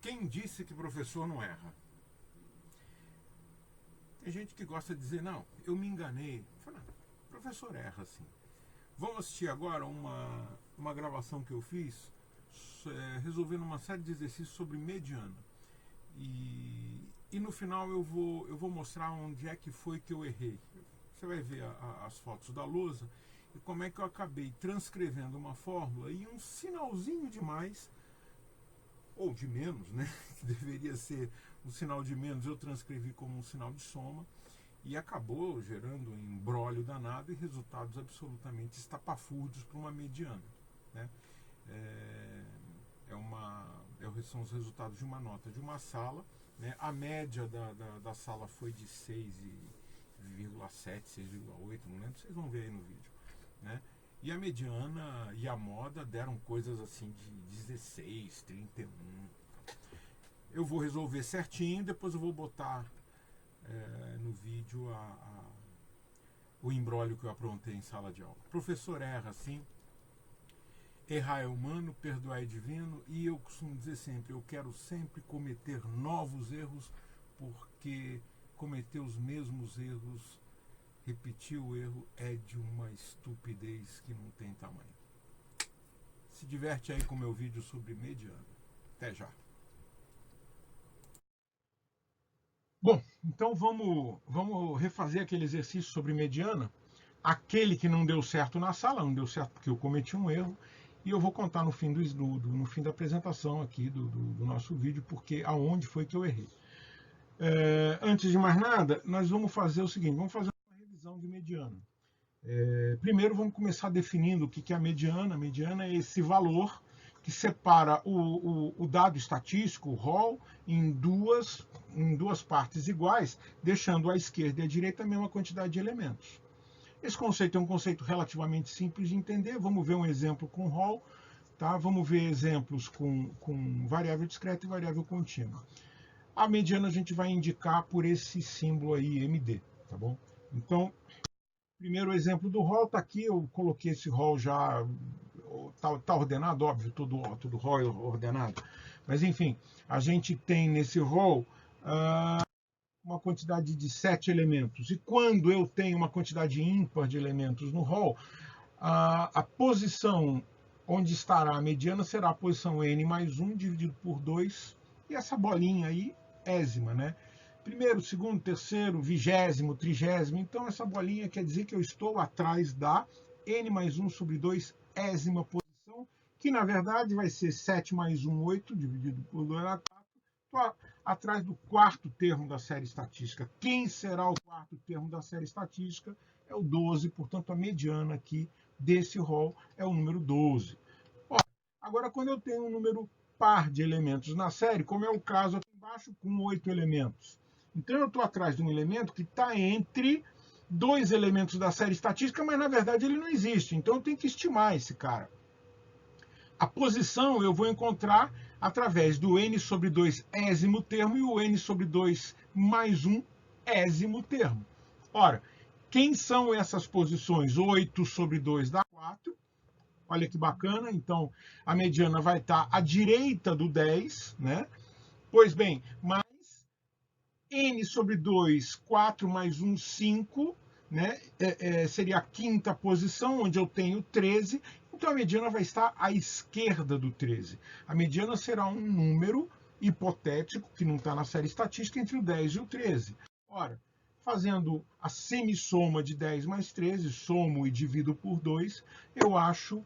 Quem disse que professor não erra? Tem gente que gosta de dizer, não, eu me enganei. Fala, professor erra, sim. Vamos assistir agora uma gravação que eu fiz resolvendo uma série de exercícios sobre mediana. E no final eu vou mostrar onde é que foi que eu errei. Você vai ver as fotos da lousa e como é que eu acabei transcrevendo uma fórmula e um sinalzinho de mais, ou de menos, né? Que deveria ser um sinal de menos, eu transcrevi como um sinal de soma e acabou gerando um embrólio danado e resultados absolutamente estapafúrdios para uma mediana, né? São os resultados de uma nota de uma sala, né? A média da sala foi de 6,7, 6,8, não lembro, vocês vão ver aí no vídeo, né? E a mediana e a moda deram coisas assim de 16, 31. Eu vou resolver certinho, depois eu vou botar no vídeo o embrólio que eu aprontei em sala de aula. O professor erra, sim. Errar é humano, perdoar é divino, e eu costumo dizer sempre, eu quero sempre cometer novos erros, porque cometer os mesmos erros, repetir o erro, é de uma estupidez que não tem tamanho. Se diverte aí com o meu vídeo sobre mediana. Até já. Bom, então vamos refazer aquele exercício sobre mediana. Aquele que não deu certo na sala, não deu certo porque eu cometi um erro, e eu vou contar no fim no fim da apresentação aqui do nosso vídeo, porque aonde foi que eu errei. Antes de mais nada, nós vamos fazer o seguinte, vamos fazer uma revisão de mediana. Primeiro vamos começar definindo o que é a mediana. A mediana é esse valor que separa o dado estatístico, o ROL, em duas partes iguais, deixando à esquerda e à direita a mesma quantidade de elementos. Esse conceito é um conceito relativamente simples de entender. Vamos ver um exemplo com ROL, tá? Vamos ver exemplos com variável discreta e variável contínua. A mediana a gente vai indicar por esse símbolo aí, MD, tá bom? Então, primeiro exemplo do ROL está aqui, eu coloquei esse ROL já, tá ordenado, óbvio, todo ROL é ordenado, mas enfim, a gente tem nesse ROL uma quantidade de 7 elementos, e quando eu tenho uma quantidade ímpar de elementos no ROL, a posição onde estará a mediana será a posição n mais 1 dividido por 2, e essa bolinha aí, ésima, né? Primeiro, segundo, terceiro, vigésimo, trigésimo. Então, essa bolinha quer dizer que eu estou atrás da n mais 1 sobre 2, ésima posição, que na verdade vai ser 7 mais 1, 8, dividido por 2 dá 4. Estou atrás do quarto termo da série estatística. Quem será o quarto termo da série estatística? É o 12, portanto, a mediana aqui desse ROL é o número 12. Agora, quando eu tenho um número par de elementos na série, como é o caso aqui embaixo, com 8 elementos. Então, eu estou atrás de um elemento que está entre dois elementos da série estatística, mas na verdade ele não existe. Então, eu tenho que estimar esse cara. A posição eu vou encontrar através do n sobre 2 ésimo termo e o n sobre 2 mais 1 ésimo termo. Ora, quem são essas posições? 8 sobre 2 dá 4. Olha que bacana, então a mediana vai estar à direita do 10, né? Pois bem, mais n sobre 2, 4 mais 1, 5, né? Seria a quinta posição, onde eu tenho 13, então a mediana vai estar à esquerda do 13. A mediana será um número hipotético, que não está na série estatística, entre o 10 e o 13. Ora, fazendo a semissoma de 10 mais 13, somo e divido por 2, eu acho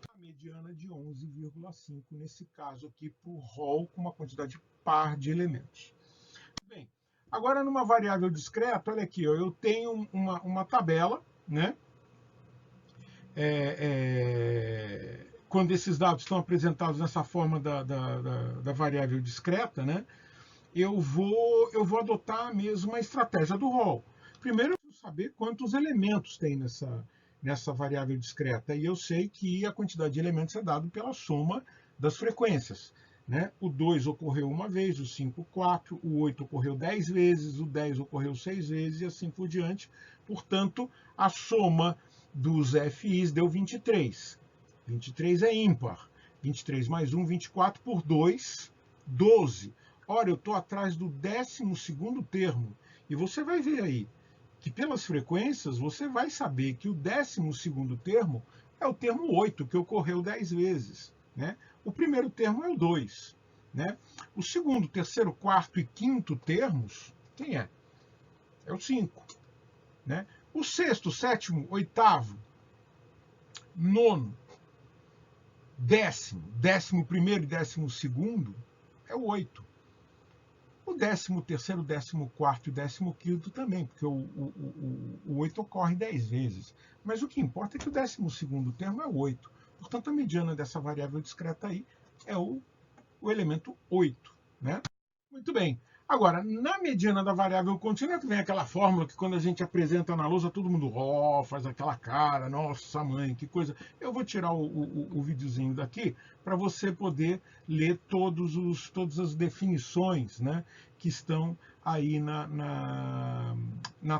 a mediana de 11,5, nesse caso aqui, por ROL, com uma quantidade par de elementos. Bem, agora numa variável discreta, olha aqui, ó, eu tenho uma tabela, né? Quando esses dados estão apresentados nessa forma da variável discreta, né? Eu vou adotar a mesma estratégia do ROL. Primeiro, eu preciso saber quantos elementos tem nessa variável discreta, e eu sei que a quantidade de elementos é dada pela soma das frequências. Né? O 2 ocorreu uma vez, o 5, 4, o 8 ocorreu 10 vezes, o 10 ocorreu 6 vezes, e assim por diante. Portanto, a soma dos FIs deu 23. 23 é ímpar. 23 mais 1, 24 por 2, 12. Ora, eu estou atrás do 12º termo. E você vai ver aí que pelas frequências você vai saber que o 12º termo é o termo 8, que ocorreu 10 vezes. Né? O primeiro termo é o 2. Né? O segundo, terceiro, quarto e quinto termos, quem é? É o 5. Né? O sexto, sétimo, oitavo, nono, décimo primeiro e 12º é o 8. O 13º, 14º e 15º também, porque o 8 ocorre 10 vezes. Mas o que importa é que o 12º termo é o 8. Portanto, a mediana dessa variável discreta aí é o elemento 8. Né? Muito bem. Agora, na mediana da variável contínua, que vem aquela fórmula que quando a gente apresenta na lousa, todo mundo faz aquela cara, nossa mãe, que coisa. Eu vou tirar o videozinho daqui para você poder ler todas as definições, né, que estão aí na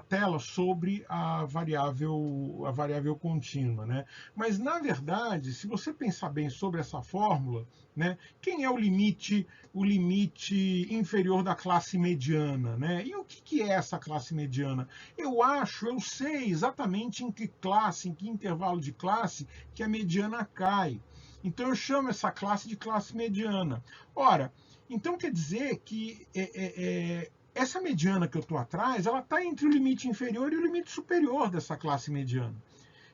tela sobre a variável contínua. Né? Mas, na verdade, se você pensar bem sobre essa fórmula, né, quem é o limite inferior da classe mediana? Né? E o que é essa classe mediana? Eu sei exatamente em que classe, em que intervalo de classe que a mediana cai. Então eu chamo essa classe de classe mediana. Ora, então quer dizer que essa mediana que eu estou atrás, ela está entre o limite inferior e o limite superior dessa classe mediana.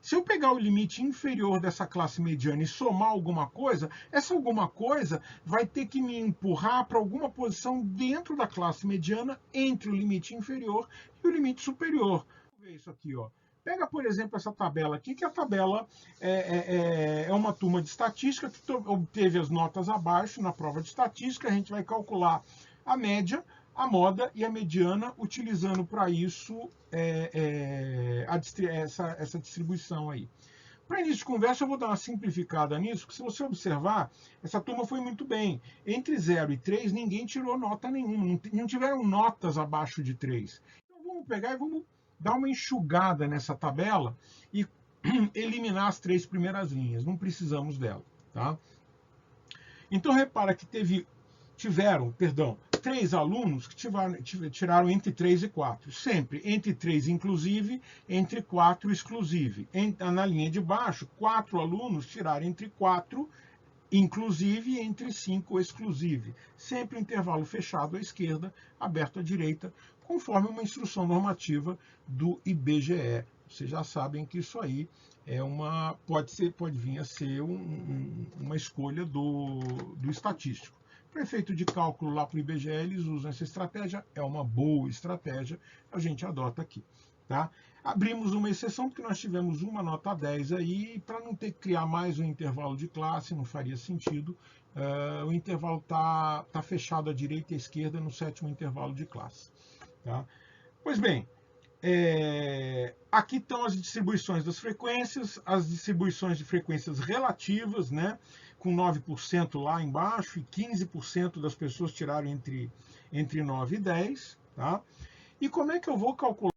Se eu pegar o limite inferior dessa classe mediana e somar alguma coisa, essa alguma coisa vai ter que me empurrar para alguma posição dentro da classe mediana entre o limite inferior e o limite superior. Vamos ver isso aqui, ó. Pega, por exemplo, essa tabela aqui, que a tabela é uma turma de estatística que obteve as notas abaixo na prova de estatística. A gente vai calcular a média, a moda e a mediana, utilizando para isso essa distribuição aí. Para início de conversa, eu vou dar uma simplificada nisso, porque se você observar, essa turma foi muito bem. Entre 0 e 3, ninguém tirou nota nenhuma, não tiveram notas abaixo de 3. Então vamos pegar e vamos dar uma enxugada nessa tabela e eliminar as 3 primeiras linhas. Não precisamos dela. Tá? Então repara que tiveram 3 alunos que tiraram entre 3 e 4. Sempre entre 3 inclusive, entre 4 exclusive. Na linha de baixo, 4 alunos tiraram entre 4 inclusive e entre 5 exclusive. Sempre um intervalo fechado à esquerda, aberto à direita, conforme uma instrução normativa do IBGE. Vocês já sabem que isso aí pode vir a ser uma escolha do estatístico. Para efeito de cálculo lá para o IBGE, eles usam essa estratégia, é uma boa estratégia, a gente adota aqui. Tá? Abrimos uma exceção, porque nós tivemos uma nota 10 aí, para não ter que criar mais um intervalo de classe, não faria sentido. O intervalo está fechado à direita e à esquerda no 7º intervalo de classe. Tá? Pois bem, aqui estão as distribuições das frequências, as distribuições de frequências relativas, né, com 9% lá embaixo e 15% das pessoas tiraram entre 9 e 10. Tá? E como é que eu vou calcular,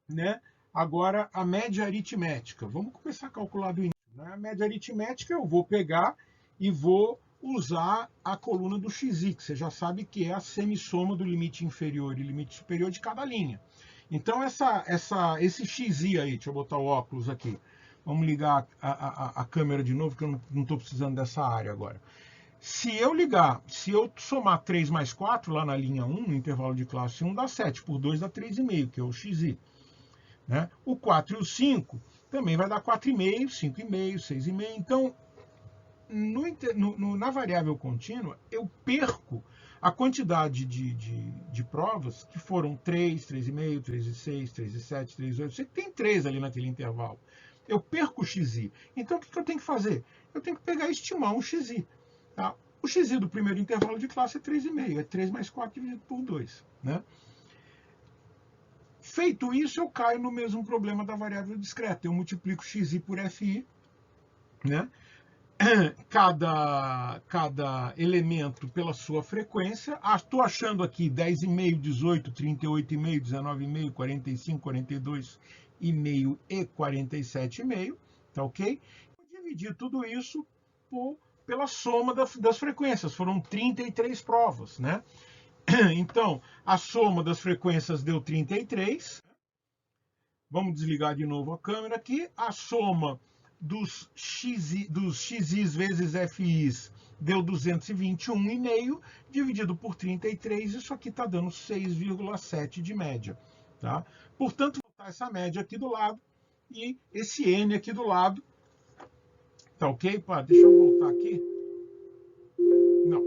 né, agora a média aritmética? Vamos começar a calcular do início. Né? A média aritmética eu vou pegar e vou usar a coluna do xi, que você já sabe que é a semissoma do limite inferior e limite superior de cada linha. Então, esse xi aí, deixa eu botar o óculos aqui. Vamos ligar a câmera de novo, que eu não estou precisando dessa área agora. Se eu somar 3 mais 4 lá na linha 1, no intervalo de classe 1, dá 7. Por 2 dá 3,5, que é o xi. Né? O 4 e o 5 também vai dar 4,5, 5,5, 6,5. Então, na variável contínua, eu perco a quantidade de provas que foram 3, 3,5, 3,6, 3,7, 3,8. Você tem 3 ali naquele intervalo. Eu perco o xi. Então, o que eu tenho que fazer? Eu tenho que pegar e estimar um xi. Tá? O xi do primeiro intervalo de classe é 3,5. É 3 mais 4 dividido por 2. Né? Feito isso, eu caio no mesmo problema da variável discreta. Eu multiplico xi por fi, né? Cada elemento pela sua frequência. Estou achando aqui 10,5, 18, 38,5, 19,5, 45, 42,5 e 47,5. Tá ok? Vou dividir tudo isso por pela soma das frequências. Foram 33 provas, né? Então, a soma das frequências deu 33. Vamos desligar de novo a câmera aqui. A soma dos xis vezes FIs deu 221,5, dividido por 33, isso aqui está dando 6,7 de média. Tá? Portanto, vou botar essa média aqui do lado e esse N aqui do lado. Tá ok? Pá, deixa eu voltar aqui. Não,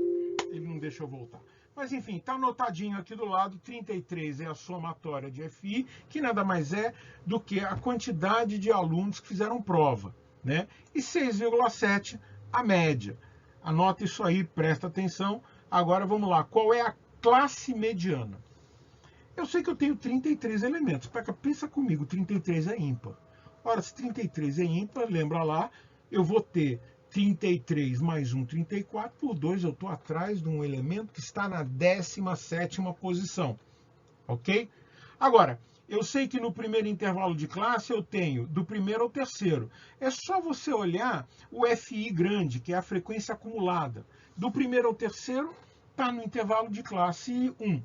ele não deixa eu voltar. Mas enfim, está anotadinho aqui do lado, 33 é a somatória de FI, que nada mais é do que a quantidade de alunos que fizeram prova, né? E 6,7 a média. Anota isso aí, presta atenção. Agora vamos lá, qual é a classe mediana? Eu sei que eu tenho 33 elementos. Pensa comigo, 33 é ímpar. Ora, se 33 é ímpar, lembra lá, eu vou ter 33 mais 1, 34, por 2 eu estou atrás de um elemento que está na 17ª posição, ok? Agora, eu sei que no primeiro intervalo de classe eu tenho do primeiro ao terceiro. É só você olhar o FI grande, que é a frequência acumulada. Do primeiro ao terceiro está no intervalo de classe 1,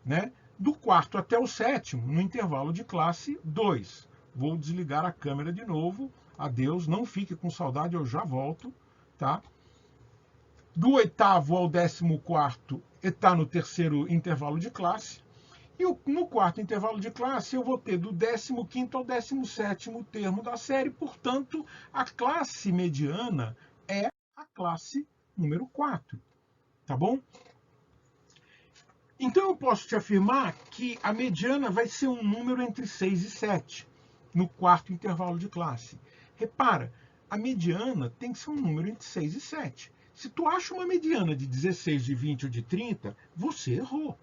né? Do quarto até o sétimo, no intervalo de classe 2. Vou desligar a câmera de novo. Adeus, não fique com saudade, eu já volto, tá? Do oitavo ao 14º está no terceiro intervalo de classe. E no quarto intervalo de classe eu vou ter do 15º ao 17º termo da série. Portanto, a classe mediana é a classe número 4, tá bom? Então eu posso te afirmar que a mediana vai ser um número entre 6 e 7 no quarto intervalo de classe. Repara, a mediana tem que ser um número entre 6 e 7. Se tu acha uma mediana de 16, de 20 ou de 30, você errou.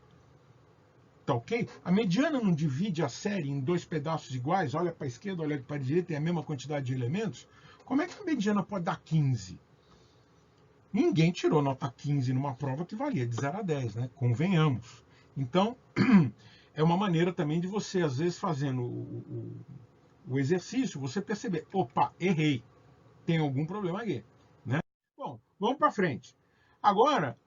Tá ok? A mediana não divide a série em dois pedaços iguais, olha para a esquerda, olha para a direita, tem a mesma quantidade de elementos. Como é que a mediana pode dar 15? Ninguém tirou nota 15 numa prova que valia de 0 a 10, né? Convenhamos. Então, é uma maneira também de você, às vezes, fazendo o exercício, você perceber, opa, errei, tem algum problema aqui, né? Bom, vamos para frente. Agora,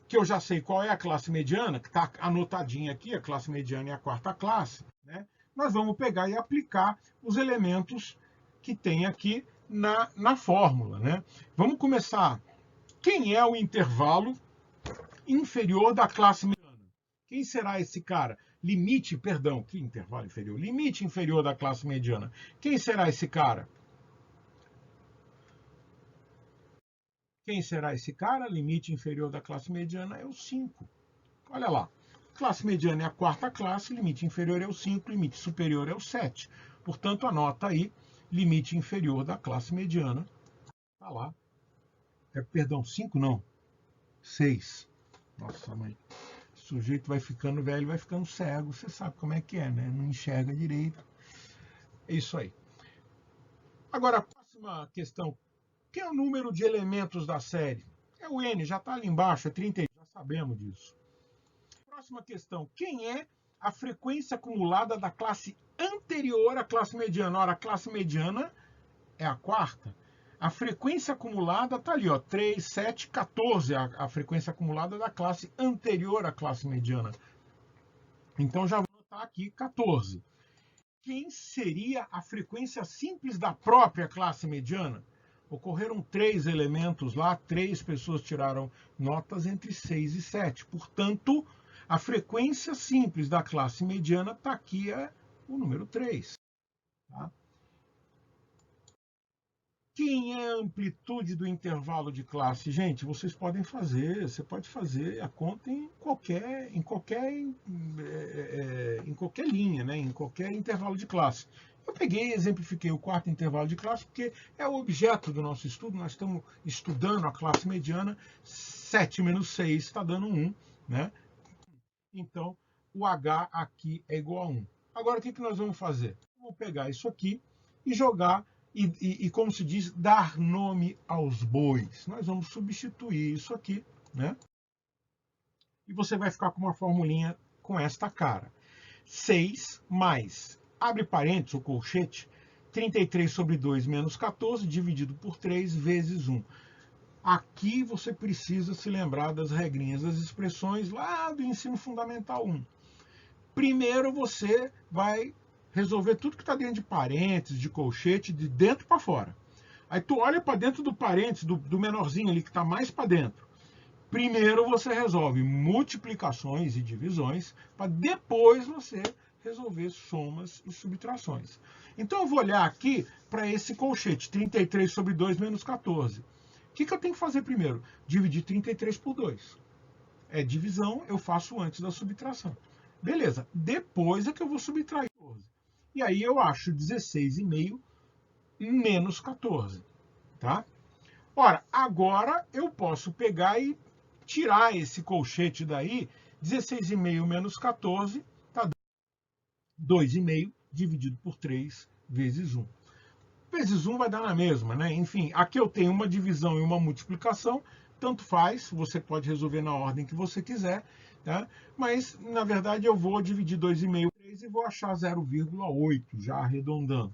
que eu já sei qual é a classe mediana, que está anotadinha aqui, a classe mediana é a quarta classe, né? Nós vamos pegar e aplicar os elementos que tem aqui na fórmula, né? Vamos começar. Quem é o intervalo inferior da classe mediana? Quem será esse cara? Limite, perdão, que intervalo inferior? Limite inferior da classe mediana. Quem será esse cara? Quem será esse cara? Limite inferior da classe mediana é o 5. Olha lá. Classe mediana é a quarta classe, limite inferior é o 5, limite superior é o 7. Portanto, anota aí, limite inferior da classe mediana. Está lá. Perdão, 5 não. 6. Nossa, mãe. O sujeito vai ficando velho, vai ficando cego. Você sabe como é que é, né? Não enxerga direito. É isso aí. Agora, a próxima questão. Quem é o número de elementos da série? É o N, já está ali embaixo, é 30, já sabemos disso. Próxima questão. Quem é a frequência acumulada da classe anterior à classe mediana? Ora, a classe mediana é a quarta. A frequência acumulada está ali, ó, 3, 7, 14, a frequência acumulada da classe anterior à classe mediana. Então já vou anotar aqui 14. Quem seria a frequência simples da própria classe mediana? Ocorreram 3 elementos lá, 3 pessoas tiraram notas entre 6 e 7. Portanto, a frequência simples da classe mediana está aqui, é o número 3. Tá? Quem é a amplitude do intervalo de classe? Gente, vocês podem fazer, você pode fazer a conta em qualquer linha, né? Em qualquer intervalo de classe. Eu peguei e exemplifiquei o quarto intervalo de classe porque é o objeto do nosso estudo. Nós estamos estudando a classe mediana. 7 menos 6 está dando 1, né? Então, o H aqui é igual a 1. Agora, o que nós vamos fazer? Vamos pegar isso aqui e jogar, e como se diz, dar nome aos bois. Nós vamos substituir isso aqui, né? E você vai ficar com uma formulinha com esta cara. 6 mais, abre parênteses, o colchete, 33 sobre 2 menos 14, dividido por 3 vezes 1. Aqui você precisa se lembrar das regrinhas, das expressões lá do ensino fundamental 1. Primeiro você vai resolver tudo que está dentro de parênteses, de colchete, de dentro para fora. Aí tu olha para dentro do parênteses, do menorzinho ali que está mais para dentro. Primeiro você resolve multiplicações e divisões, para depois você resolver somas e subtrações. Então eu vou olhar aqui para esse colchete, 33 sobre 2 menos 14. O que eu tenho que fazer primeiro? Dividir 33 por 2. É divisão, eu faço antes da subtração. Beleza, depois é que eu vou subtrair 14. E aí eu acho 16,5 menos 14, tá? Ora, agora eu posso pegar e tirar esse colchete daí, 16,5 menos 14, tá dando 2,5 dividido por 3 vezes 1. Vezes 1 vai dar na mesma, né? Enfim, aqui eu tenho uma divisão e uma multiplicação, tanto faz, você pode resolver na ordem que você quiser, tá? Mas, na verdade, eu vou dividir 2,5 por 3 e vou achar 0,8, já arredondando.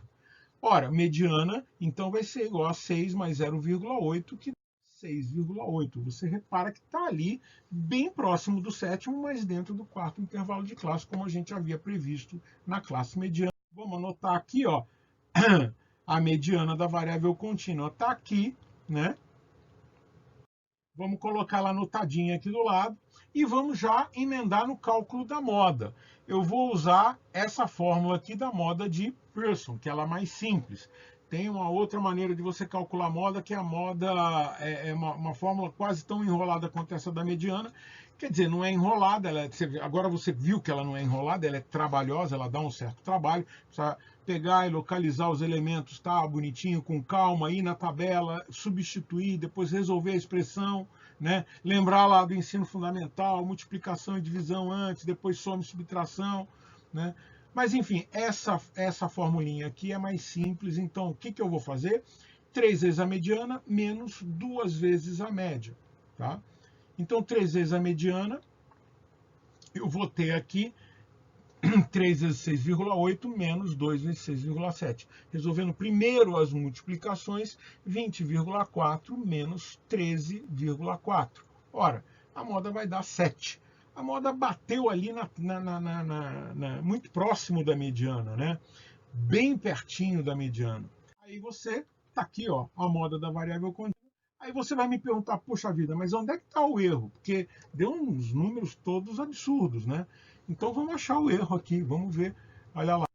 Ora, mediana, então vai ser igual a 6 mais 0,8, que dá 6,8. Você repara que está ali bem próximo do sétimo, mas dentro do quarto intervalo de classe, como a gente havia previsto na classe mediana. Vamos anotar aqui, ó, a mediana da variável contínua está aqui, né? Vamos colocar ela anotadinha aqui do lado e vamos já emendar no cálculo da moda. Eu vou usar essa fórmula aqui da moda de Pearson, que ela é mais simples. Tem uma outra maneira de você calcular a moda, que a moda é uma fórmula quase tão enrolada quanto essa da mediana. Quer dizer, não é enrolada, agora você viu que ela não é enrolada, ela é trabalhosa, ela dá um certo trabalho. Precisa pegar e localizar os elementos, tá? Bonitinho, com calma, ir na tabela, substituir, depois resolver a expressão, né? Lembrar lá do ensino fundamental, multiplicação e divisão antes, depois soma e subtração, né? Mas enfim, essa formulinha aqui é mais simples, então o que eu vou fazer? 3 vezes a mediana menos 2 vezes a média, tá? Então 3 vezes a mediana, eu vou ter aqui 3 vezes 6,8 menos 2 vezes 6,7. Resolvendo primeiro as multiplicações, 20,4 menos 13,4. Ora, a moda vai dar 7. A moda bateu ali muito próximo da mediana, né? Bem pertinho da mediana. Aí você está aqui, ó, a moda da variável contínua. Aí você vai me perguntar, poxa vida, mas onde é que está o erro? Porque deu uns números todos absurdos, né? Então vamos achar o erro aqui, vamos ver. Olha lá.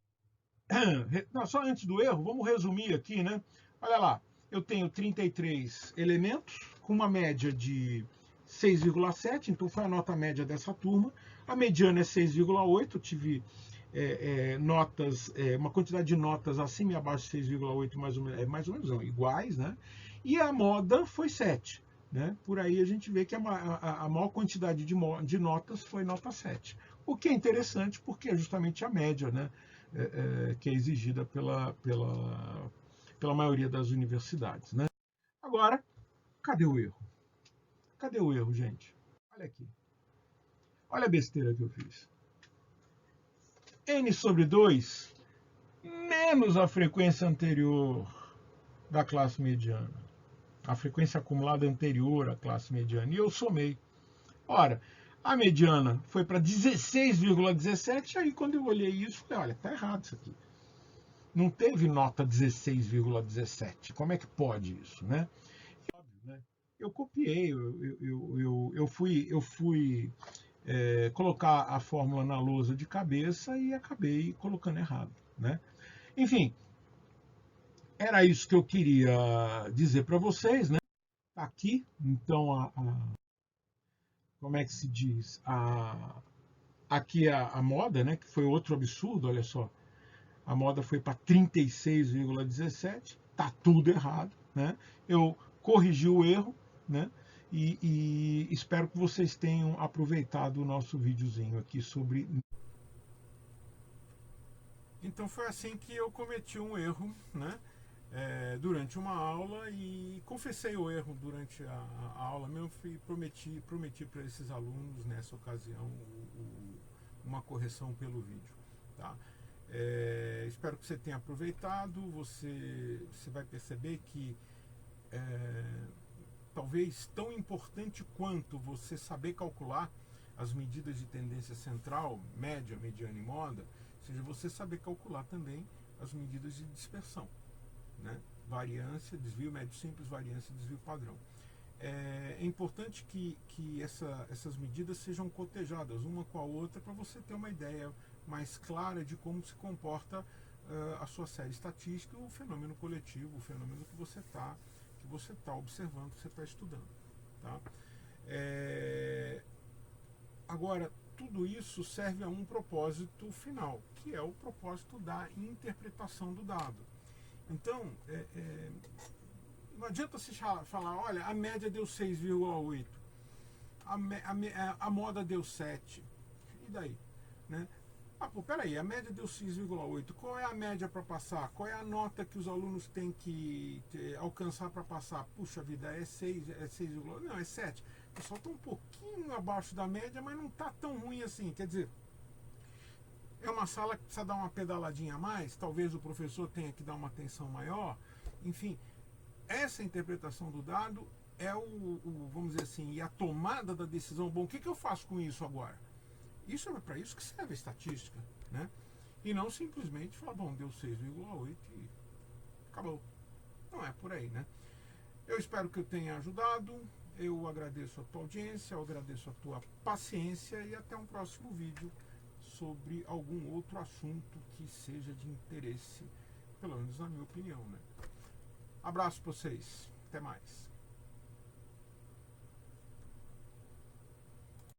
Não, só antes do erro, vamos resumir aqui, né? Olha lá, eu tenho 33 elementos com uma média de 6,7, então foi a nota média dessa turma. A mediana é 6,8, eu tive notas, uma quantidade de notas acima e abaixo de 6,8 mais ou menos não, iguais, né? E a moda foi 7. Né? Por aí a gente vê que a maior quantidade de notas foi nota 7. O que é interessante porque é justamente a média, né? Que é exigida pela maioria das universidades. Né? Agora, cadê o erro? Cadê o erro, gente? Olha aqui. Olha a besteira que eu fiz. N sobre 2 menos a frequência anterior da classe mediana. A frequência acumulada anterior à classe mediana. E eu somei. Ora, a mediana foi para 16,17, aí quando eu olhei isso, falei, olha, tá errado isso aqui. Não teve nota 16,17. Como é que pode isso, né? E, óbvio, né? Eu copiei, eu fui colocar a fórmula na lousa de cabeça e acabei colocando errado, né? Enfim, era isso que eu queria dizer para vocês, né? Tá aqui, então, como é que se diz? Aqui a moda, né? Que foi outro absurdo, olha só. A moda foi para 36,17, tá tudo errado, né? Eu corrigi o erro, né? E espero que vocês tenham aproveitado o nosso videozinho aqui sobre. Então foi assim que eu cometi um erro, né? Durante uma aula e confessei o erro durante a aula mesmo e prometi para esses alunos nessa ocasião uma correção pelo vídeo, tá? Espero que você tenha aproveitado. Você vai perceber que talvez talvez tão importante quanto você saber calcular as medidas de tendência central, média, mediana e moda, seja você saber calcular também as medidas de dispersão, né? Variância, desvio médio simples, variância e desvio padrão. É importante que essas medidas sejam cotejadas uma com a outra para você ter uma ideia mais clara de como se comporta a sua série estatística, o fenômeno coletivo, o fenômeno que você está observando, que você está estudando. Tá? Agora, tudo isso serve a um propósito final, que é o propósito da interpretação do dado. Então, não adianta se falar, olha, a média deu 6,8, a moda deu 7, e daí? Né? Peraí, a média deu 6,8, qual é a média para passar? Qual é a nota que os alunos têm que alcançar para passar? Puxa vida, é 6, é 6,8, não, é 7. O pessoal está um pouquinho abaixo da média, mas não está tão ruim assim, quer dizer, é uma sala que precisa dar uma pedaladinha a mais, talvez o professor tenha que dar uma atenção maior, enfim, essa interpretação do dado é vamos dizer assim, e a tomada da decisão, bom, o que eu faço com isso agora? Isso é para isso que serve a estatística, né? E não simplesmente falar, bom, deu 6,8 e acabou. Não é por aí, né? Eu espero que eu tenha ajudado, eu agradeço a tua audiência, eu agradeço a tua paciência e até um próximo vídeo sobre algum outro assunto que seja de interesse, pelo menos na minha opinião, né? Abraço para vocês, até mais.